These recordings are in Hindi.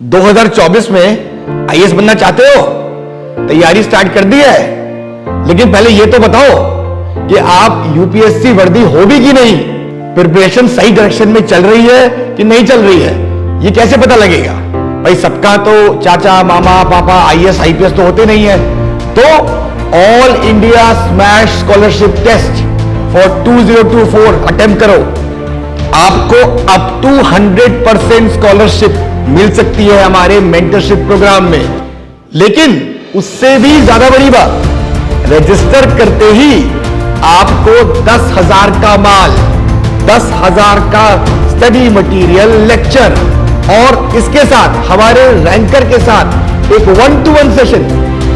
2024 में आईएएस बनना चाहते हो? तैयारी स्टार्ट कर दी है, लेकिन पहले यह तो बताओ कि आप यूपीएससी वर्दी होगी कि नहीं। प्रिपरेशन सही डायरेक्शन में चल रही है कि नहीं चल रही है, यह कैसे पता लगेगा? भाई सबका तो चाचा मामा पापा आईएएस आईपीएस तो होते नहीं है। तो all India smash scholarship test for 2024 attempt करो। आपको अप टू 100% स्कॉलरशिप मिल सकती है हमारे मेंटरशिप प्रोग्राम में। लेकिन उससे भी ज्यादा बड़ी बात, रजिस्टर करते ही आपको 10,000 का माल, 10,000 का स्टडी मटेरियल, लेक्चर और इसके साथ हमारे रैंकर के साथ एक 1-to-1 सेशन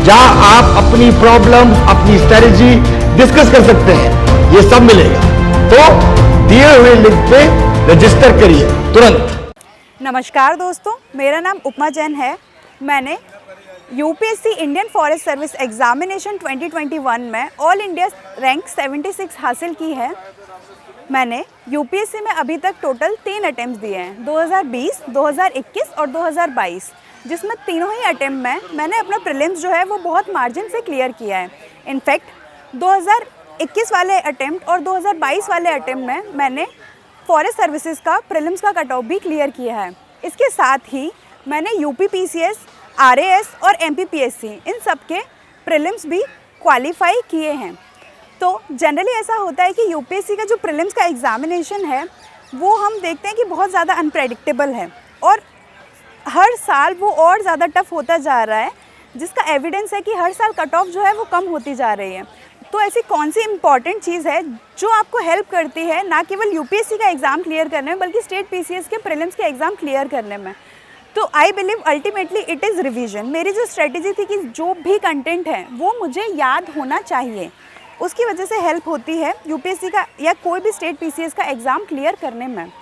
जहां आप अपनी प्रॉब्लम, अपनी स्ट्रेटजी डिस्कस कर सकते हैं, ये सब मिलेगा। तो दिए हुए लिंक पे रजिस्टर करिए तुरंत। नमस्कार दोस्तों, मेरा नाम उपमा जैन है। मैंने UPSC Indian forest service examination 2021 में ऑल इंडिया रैंक 76 हासिल की है। मैंने यूपीएससी में अभी तक टोटल 3 अटेम्प्ट दिए हैं, 2020, 2021 और 2022, जिसमें तीनों ही अटेम्प्ट में मैंने अपना प्रीलिम्स जो है वो बहुत मार्जिन से क्लियर किया है। इनफैक्ट 2021 वाले अटेम्प्ट और 2022 वाले अटेम्प्ट में मैंने फॉरेस्ट सर्विसेज का प्रीलिम्स का कट ऑफ भी क्लियर किया है। इसके साथ ही मैंने यूपी पीसीएस, आरएएस और एमपीपीएससी इन सब के प्रीलिम्स भी क्वालिफाई किए हैं। तो जनरली ऐसा होता है कि यूपीएससी का जो प्रीलिम्स का एग्जामिनेशन है वो हम देखते हैं कि बहुत ज़्यादा अनप्रेडिक्टेबल है और हर साल वो और ज़्यादा टफ होता जा रहा है, जिसका एविडेंस है कि हर साल कट ऑफ जो है वो कम होती जा रही है। तो ऐसी कौन सी इम्पॉर्टेंट चीज़ है जो आपको हेल्प करती है ना केवल यूपीएससी का एग्ज़ाम क्लियर करने में बल्कि स्टेट पीसीएस के प्रीलिम्स के एग्ज़ाम क्लियर करने में? तो I believe ultimately it is revision. मेरी जो स्ट्रेटेजी थी कि जो भी कंटेंट है वो मुझे याद होना चाहिए, उसकी वजह से हेल्प होती है यूपीएससी का या कोई भी स्टेट पीसीएस का एग्ज़ाम क्लियर करने में।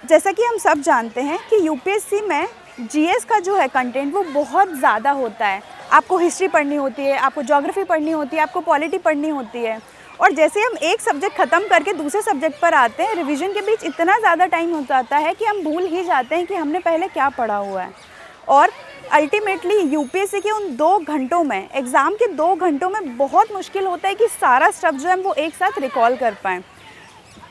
जैसा कि हम सब जानते हैं कि यूपीएससी में जीएस का जो है कंटेंट वो बहुत ज़्यादा होता है। आपको हिस्ट्री पढ़नी होती है, आपको ज्योग्राफी पढ़नी होती है, आपको पॉलिटी पढ़नी होती है, और जैसे हम एक सब्जेक्ट ख़त्म करके दूसरे सब्जेक्ट पर आते हैं, रिवीजन के बीच इतना ज़्यादा टाइम हो जाता है कि हम भूल ही जाते हैं कि हमने पहले क्या पढ़ा हुआ है। और अल्टीमेटली यूपीएससी के उन 2 घंटों में, एग्ज़ाम के 2 घंटों में बहुत मुश्किल होता है कि सारा स्टफ जो है वो एक साथ रिकॉल कर पाएँ।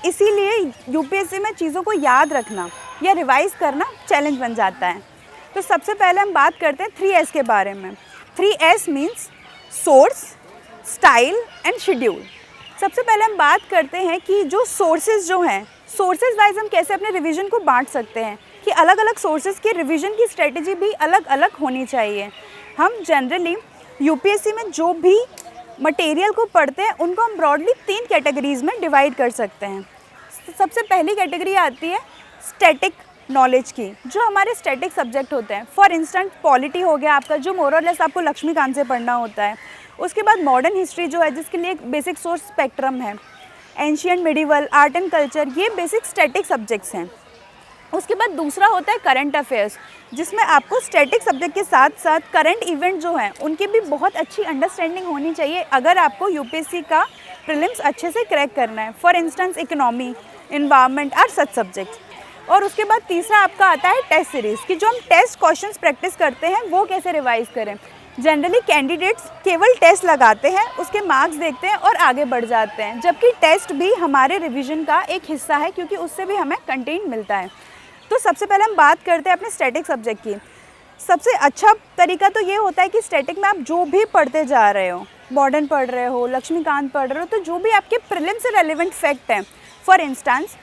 इसीलिए यूपीएससी में चीज़ों को याद रखना या रिवाइज़ करना चैलेंज बन जाता है। तो सबसे पहले हम बात करते हैं 3S के बारे में। 3S means source, style and schedule. सबसे पहले हम बात करते हैं कि जो सोर्सेज जो हैं, सोर्सेज वाइज हम कैसे अपने रिवीजन को बांट सकते हैं कि अलग अलग सोर्सेज के रिवीजन की स्ट्रेटजी भी अलग अलग होनी चाहिए। हम जनरली यूपीएससी में जो भी मटेरियल को पढ़ते हैं उनको हम ब्रॉडली 3 कैटेगरीज़ में डिवाइड कर सकते हैं। सबसे पहली कैटेगरी आती है स्टैटिक नॉलेज की, जो हमारे स्टैटिक सब्जेक्ट होते हैं। फॉर इंस्टेंट पॉलिटी हो गया आपका, जो मोर और लेस आपको लक्ष्मीकांत से पढ़ना होता है। उसके बाद मॉडर्न हिस्ट्री जो है, जिसके लिए एक बेसिक सोर्स स्पेक्ट्रम है। Ancient, medieval, art and culture, ये बेसिक स्टैटिक सब्जेक्ट्स हैं। उसके बाद दूसरा होता है करंट अफेयर्स, जिसमें आपको स्टैटिक सब्जेक्ट के साथ साथ करंट इवेंट जो हैं उनकी भी बहुत अच्छी अंडरस्टैंडिंग होनी चाहिए अगर आपको यूपीएससी का प्रीलिम्स अच्छे से क्रैक करना है। For instance economy, environment are such subjects. और उसके बाद तीसरा आपका आता है टेस्ट सीरीज़, कि जो हम टेस्ट क्वेश्चंस प्रैक्टिस करते हैं वो कैसे रिवाइज़ करें। जनरली कैंडिडेट्स केवल टेस्ट लगाते हैं, उसके मार्क्स देखते हैं और आगे बढ़ जाते हैं, जबकि टेस्ट भी हमारे रिवीजन का एक हिस्सा है क्योंकि उससे भी हमें कंटेंट मिलता है। तो सबसे पहले हम बात करते हैं अपने स्टैटिक सब्जेक्ट की। सबसे अच्छा तरीका तो ये होता है कि स्टैटिक में आप जो भी पढ़ते जा रहे हो, मॉडर्न पढ़ रहे हो, लक्ष्मीकांत पढ़ रहे हो, तो जो भी आपके प्रीलिम्स से रेलिवेंट फैक्ट हैं, फॉर इंस्टेंस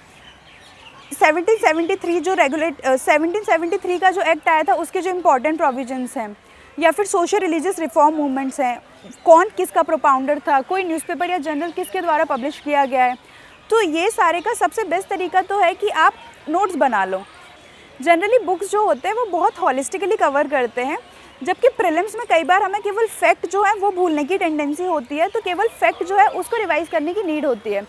1773 का जो एक्ट आया था उसके जो इम्पोर्टेंट प्रोविजंस हैं, या फिर सोशल रिलीजियस रिफॉर्म मूवमेंट्स हैं, कौन किसका प्रोपाउंडर था, कोई न्यूज़पेपर या जर्नल किसके द्वारा पब्लिश किया गया है, तो ये सारे का सबसे बेस्ट तरीका तो है कि आप नोट्स बना लो। जनरली बुक्स जो होते हैं वो बहुत हॉलिस्टिकली कवर करते हैं, जबकि प्रीलिम्स में कई बार हमें केवल फैक्ट जो है वो भूलने की टेंडेंसी होती है, तो केवल फैक्ट जो है उसको रिवाइज़ करने की नीड होती है।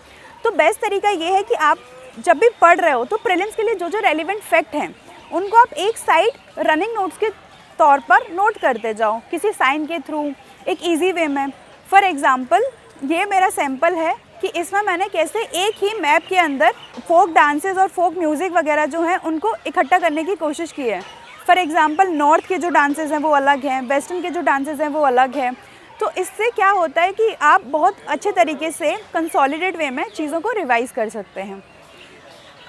तो बेस्ट तरीका ये है कि आप जब भी पढ़ रहे हो तो प्रीलिम्स के लिए जो जो रेलिवेंट फैक्ट हैं उनको आप एक साइड रनिंग नोट्स के तौर पर नोट करते जाओ, किसी साइन के थ्रू, एक ईजी वे में। फॉर एग्ज़ाम्पल ये मेरा सैम्पल है कि इसमें मैंने कैसे एक ही मैप के अंदर फोक डांसेस और फोक म्यूज़िक वगैरह जो हैं उनको इकट्ठा करने की कोशिश की है। फॉर एग्जांपल नॉर्थ के जो डांसेस हैं वो अलग हैं, वेस्टर्न के जो डांसेस हैं वो अलग हैं। तो इससे क्या होता है कि आप बहुत अच्छे तरीके से कंसोलिडेट वे में चीज़ों को रिवाइज़ कर सकते हैं।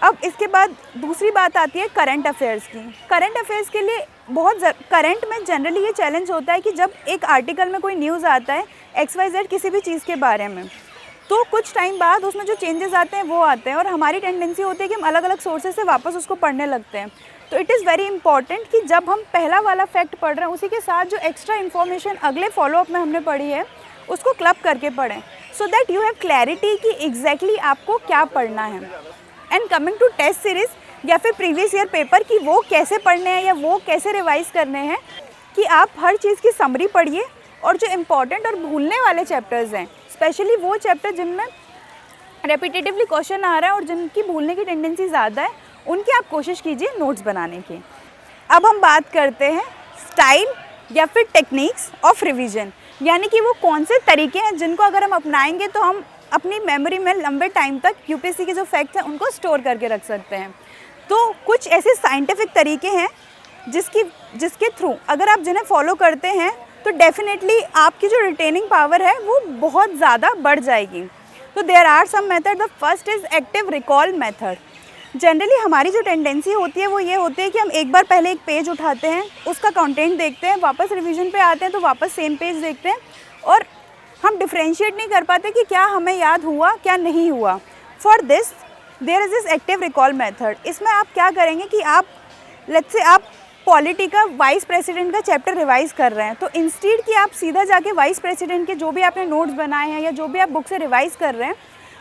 अब इसके बाद दूसरी बात आती है करंट अफेयर्स की। करंट अफेयर्स के लिए करंट में जनरली ये चैलेंज होता है कि जब एक आर्टिकल में कोई न्यूज़ आता है XYZ किसी भी चीज़ के बारे में, तो कुछ टाइम बाद उसमें जो चेंजेस आते हैं वो आते हैं और हमारी टेंडेंसी होती है कि हम अलग अलग सोर्सेज से वापस उसको पढ़ने लगते हैं। तो इट इज़ वेरी इंपॉर्टेंट कि जब हम पहला वाला फैक्ट पढ़ रहे हैं उसी के साथ जो एक्स्ट्रा इन्फॉर्मेशन अगले फॉलोअप में हमने पढ़ी है उसको क्लब करके पढ़ें, so that you have clarity कि एग्जैक्टली आपको क्या पढ़ना है। And coming to test series या फिर प्रीवियस ईयर पेपर कि वो कैसे पढ़ने हैं या वो कैसे रिवाइज़ करने हैं, कि आप हर चीज़ की समरी पढ़िए और जो इम्पॉर्टेंट और भूलने वाले चैप्टर्स हैं, स्पेशली वो चैप्टर जिनमें रेपिटेटिवली क्वेश्चन आ रहा है और जिनकी भूलने की टेंडेंसी ज़्यादा है, उनकी आप कोशिश कीजिए नोट्स बनाने की। अब हम बात करते हैं स्टाइल या फिर टेक्निक्स ऑफ रिवीजन, यानी कि वो कौन से तरीके हैं जिनको अगर हम अपनाएंगे तो हम अपनी मेमोरी में लंबे टाइम तक यूपीएससी के जो फैक्ट्स हैं उनको स्टोर करके रख सकते हैं। तो कुछ ऐसे साइंटिफिक तरीके हैं जिसके थ्रू अगर आप जिन्हें फॉलो करते हैं तो डेफिनेटली आपकी जो रिटेनिंग पावर है वो बहुत ज़्यादा बढ़ जाएगी। तो there are some method. The first is active recall method. Generally हमारी जो टेंडेंसी होती है वो ये होती है कि हम एक बार पहले एक पेज उठाते हैं, उसका कंटेंट देखते हैं, वापस रिवीजन पे आते हैं तो वापस सेम पेज देखते हैं और हम डिफ्रेंशिएट नहीं कर पाते कि क्या हमें याद हुआ क्या नहीं हुआ। For this there is this active recall method. इसमें आप क्या करेंगे कि आप लेट्स से आप पॉलिटी का वाइस प्रेसिडेंट का चैप्टर रिवाइज़ कर रहे हैं, तो इंस्टीड कि आप सीधा जाके वाइस प्रेसिडेंट के जो भी आपने नोट्स बनाए हैं या जो भी आप बुक से रिवाइज़ कर रहे हैं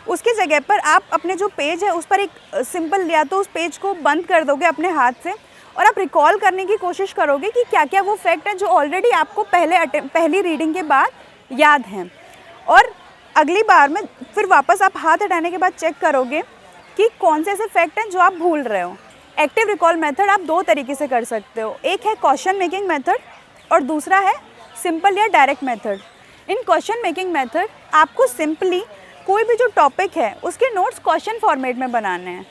उसकी जगह पर आप अपने जो पेज है उस पर एक सिंपल या तो उस पेज को बंद कर दोगे अपने हाथ से और आप रिकॉल करने की कोशिश करोगे कि क्या क्या वो फैक्ट है जो ऑलरेडी आपको पहली रीडिंग के बाद याद हैं। और अगली बार में फिर वापस आप हाथ हटाने के बाद चेक करोगे कि कौन से ऐसे फैक्ट हैं जो आप भूल रहे हो। एक्टिव रिकॉल मेथड आप दो तरीके से कर सकते हो, एक है क्वेश्चन मेकिंग मेथड और दूसरा है सिंपल या डायरेक्ट मेथड। इन क्वेश्चन मेकिंग मेथड आपको सिंपली कोई भी जो टॉपिक है उसके नोट्स क्वेश्चन फॉर्मेट में बनाने हैं।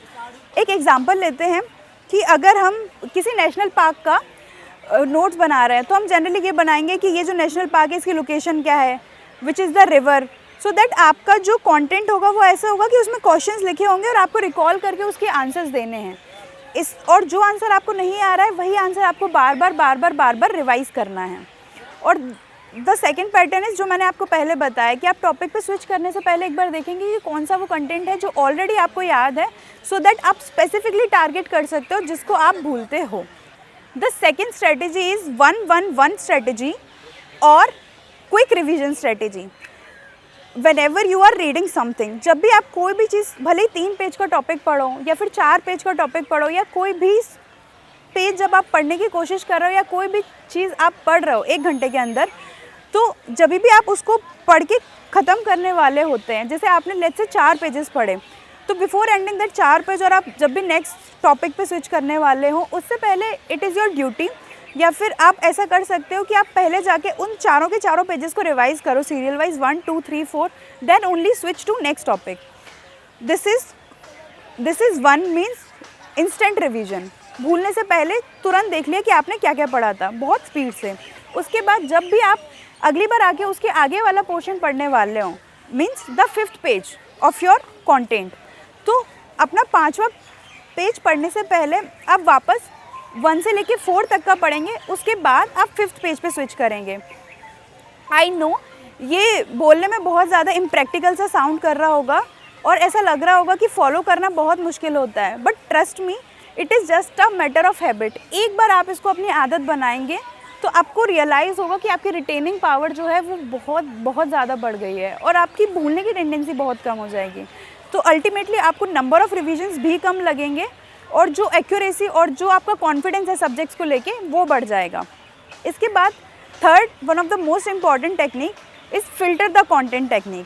एक एग्जांपल लेते हैं कि अगर हम किसी नेशनल पार्क का नोट्स बना रहे हैं तो हम जनरली ये बनाएंगे कि ये जो नेशनल पार्क है इसकी लोकेशन क्या है, which is the river, so that आपका जो कंटेंट होगा वो ऐसा होगा कि उसमें क्वेश्चंस लिखे होंगे और आपको रिकॉल करके उसके आंसर्स देने हैं। और जो आंसर आपको नहीं आ रहा है वही आंसर आपको बार बार रिवाइज़ करना है। और द सेकेंड पैटर्न इज़ जो मैंने आपको पहले बताया कि आप टॉपिक पे स्विच करने से पहले एक बार देखेंगे कि कौन सा वो कंटेंट है जो ऑलरेडी आपको याद है, सो दैट आप स्पेसिफिकली टारगेट कर सकते हो जिसको आप भूलते हो। The second strategy is 1-1-1 strategy और quick revision strategy. Whenever you are reading something, जब भी आप कोई भी चीज़ भले ही 3 पेज का टॉपिक पढ़ो या फिर 4 पेज का टॉपिक पढ़ो या कोई भी पेज जब आप पढ़ने की कोशिश कर रहे हो या कोई भी चीज़ आप पढ़ रहे हो 1 घंटे के अंदर, तो जब भी आप उसको पढ़ के ख़त्म करने वाले होते हैं, जैसे आपने लेट्स से 4 पेजेस पढ़े, तो बिफोर एंडिंग दैट 4 पेज और आप जब भी नेक्स्ट टॉपिक पे स्विच करने वाले हो उससे पहले इट इज़ योर ड्यूटी, या फिर आप ऐसा कर सकते हो कि आप पहले जाके उन चारों के चारों पेजेस को रिवाइज़ करो serial wise 1 2 3 4, then only switch to next topic. This is 1 means instant revision. भूलने से पहले तुरंत देख लिया कि आपने क्या क्या पढ़ा था बहुत स्पीड से। उसके बाद जब भी आप अगली बार आके उसके आगे वाला पोर्शन पढ़ने वाले हो, means the 5th page of your content, तो अपना 5वां पेज पढ़ने से पहले आप वापस 1 से लेके 4 तक का पढ़ेंगे, उसके बाद आप 5th पेज पे स्विच करेंगे। आई नो ये बोलने में बहुत ज़्यादा इम्प्रैक्टिकल सा साउंड कर रहा होगा और ऐसा लग रहा होगा कि फॉलो करना बहुत मुश्किल होता है, but trust me it is just a matter of habit. एक बार आप इसको अपनी आदत बनाएंगे तो आपको रियलाइज़ होगा कि आपकी रिटेनिंग पावर जो है वो बहुत ज़्यादा बढ़ गई है और आपकी भूलने की टेंडेंसी बहुत कम हो जाएगी। तो अल्टीमेटली आपको नंबर ऑफ़ रिविजन्स भी कम लगेंगे और जो एक्यूरेसी और जो आपका कॉन्फिडेंस है सब्जेक्ट्स को लेके वो बढ़ जाएगा। इसके बाद third one of the most important technique is filter the content technique.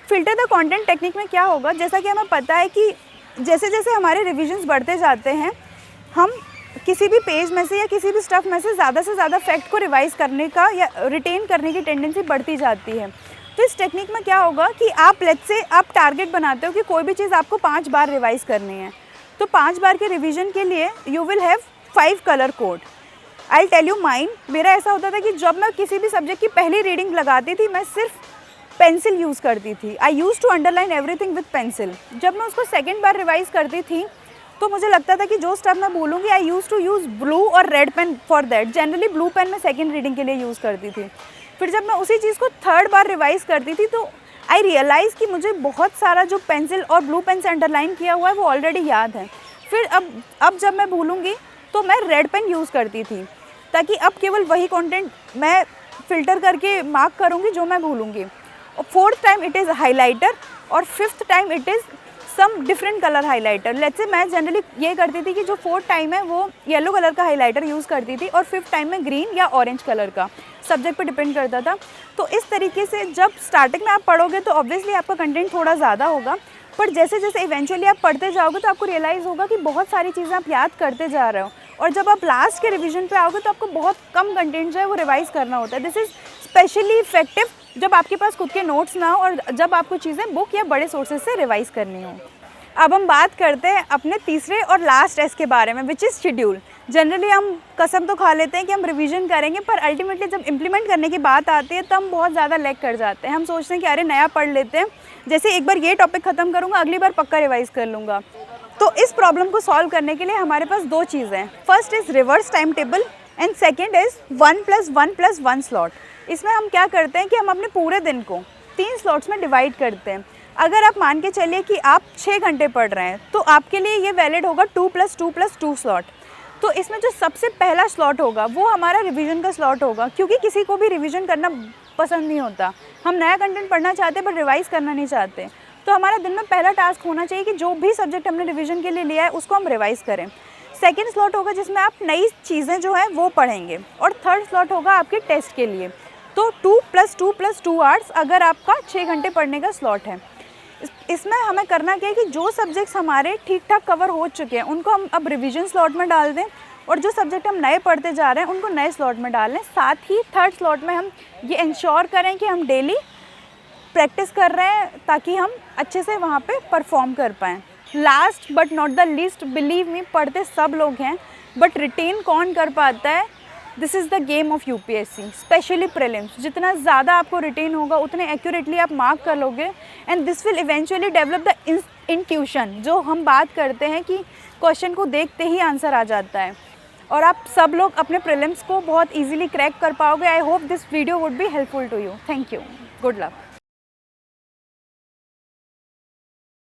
Filter the content technique में क्या होगा, जैसा कि हमें पता है कि जैसे जैसे हमारे रिविजन्स बढ़ते जाते हैं हम किसी भी पेज में से या किसी भी स्टफ में से ज़्यादा फैक्ट को रिवाइज़ करने का या रिटेन करने की टेंडेंसी बढ़ती जाती है। तो इस टेक्निक में क्या होगा कि आप लेट्स से आप टारगेट बनाते हो कि कोई भी चीज़ आपको 5 बार रिवाइज़ करनी है, तो 5 बार के रिवीजन के लिए you will have 5 colour code. I tell you mine, मेरा ऐसा होता था कि जब मैं किसी भी सब्जेक्ट की पहली रीडिंग लगाती थी मैं सिर्फ पेंसिल यूज़ करती थी। I use to underline everything with pencil. जब मैं उसको सेकेंड बार रिवाइज करती थी तो मुझे लगता था कि जो स्टेप मैं बोलूँगी I use to use blue और red pen for that. Generally blue pen मैं सेकेंड रीडिंग के लिए यूज़ करती थी। फिर जब मैं उसी चीज़ को थर्ड बार रिवाइज करती थी तो आई रियलाइज़ कि मुझे बहुत सारा जो पेंसिल और ब्लू पेन से अंडरलाइन किया हुआ है वो ऑलरेडी याद है। फिर अब जब मैं भूलूँगी तो मैं रेड पेन यूज़ करती थी, ताकि अब केवल वही कंटेंट मैं फ़िल्टर करके मार्क करूँगी जो मैं भूलूँगी। और fourth time it is highlighter और fifth time it is some different colour highlighter. Let's say मैं जनरली ये करती थी कि जो फोर्थ टाइम है वो येलो कलर का हाइलाइटर यूज़ करती थी और फिफ्थ टाइम में ग्रीन या ऑरेंज कलर का, सब्जेक्ट पे डिपेंड करता था। तो इस तरीके से जब स्टार्टिंग में आप पढ़ोगे तो ऑब्वियसली आपका कंटेंट थोड़ा ज़्यादा होगा, पर जैसे जैसे इवेंचुअली आप पढ़ते जाओगे तो आपको रियलाइज़ होगा कि बहुत सारी चीज़ें आप याद करते जा रहे हो, और जब आप लास्ट के रिवीजन पे आओगे तो आपको बहुत कम कंटेंट जो है वो रिवाइज़ करना होता है। दिस इज़ स्पेशली इफेक्टिव जब आपके पास खुद के नोट्स ना हो और जब आपको चीज़ें बुक या बड़े सोर्सेज से रिवाइज़ करनी हो। अब हम बात करते हैं अपने तीसरे और लास्ट एस के बारे में, विच इज़ शेड्यूल। जनरली हम कसम तो खा लेते हैं कि हम रिवीजन करेंगे, पर अल्टीमेटली जब इम्प्लीमेंट करने की बात आती है तब हम बहुत ज़्यादा लैग कर जाते हैं। हम सोचते हैं कि अरे नया पढ़ लेते हैं, जैसे एक बार ये टॉपिक ख़त्म करूँगा अगली बार पक्का रिवाइज़ कर लूँगा। तो इस प्रॉब्लम को सॉल्व करने के लिए हमारे पास दो चीज़ें हैं। First is reverse time table and second is 1+1+1 slot. इसमें हम क्या करते हैं कि हम अपने पूरे दिन को 3 स्लॉट्स में डिवाइड करते हैं। अगर आप मान के चलिए कि आप 6 घंटे पढ़ रहे हैं तो आपके लिए ये वैलिड होगा 2+2+2 स्लॉट। तो इसमें जो सबसे पहला स्लॉट होगा वो हमारा रिवीजन का स्लॉट होगा, क्योंकि किसी को भी रिवीजन करना पसंद नहीं होता। हम नया कंटेंट पढ़ना चाहते हैं पर रिवाइज़ करना नहीं चाहते। तो हमारा दिन में पहला टास्क होना चाहिए कि जो भी सब्जेक्ट हमने रिवीजन के लिए लिया है उसको हम रिवाइज़ करें। सेकेंड स्लॉट होगा जिसमें आप नई चीज़ें जो हैं वो पढ़ेंगे, और थर्ड स्लॉट होगा आपके टेस्ट के लिए। तो 2+2+2 आवर्स अगर आपका 6 घंटे पढ़ने का स्लॉट है। इसमें हमें करना क्या है कि जो सब्जेक्ट्स हमारे ठीक ठाक कवर हो चुके हैं उनको हम अब रिवीजन स्लॉट में डाल दें, और जो सब्जेक्ट हम नए पढ़ते जा रहे हैं उनको नए स्लॉट में डाल लें। साथ ही थर्ड स्लॉट में हम ये इंश्योर करें कि हम डेली प्रैक्टिस कर रहे हैं ताकि हम अच्छे से वहाँ पे परफॉर्म कर पाएँ। Last but not the least, believe me, पढ़ते सब लोग हैं बट रिटेन कौन कर पाता है? This is the game of UPSC, specially prelims. जितना ज़्यादा आपको रिटेन होगा उतने एक्यूरेटली आप मार्क कर लोगे, and this will eventually develop the intuition, जो हम बात करते हैं कि क्वेश्चन को देखते ही आंसर आ जाता है, और आप सब लोग अपने प्रीलिम्स को बहुत ईजिली क्रैक कर पाओगे। I hope this video would be helpful to you. Thank you, good luck.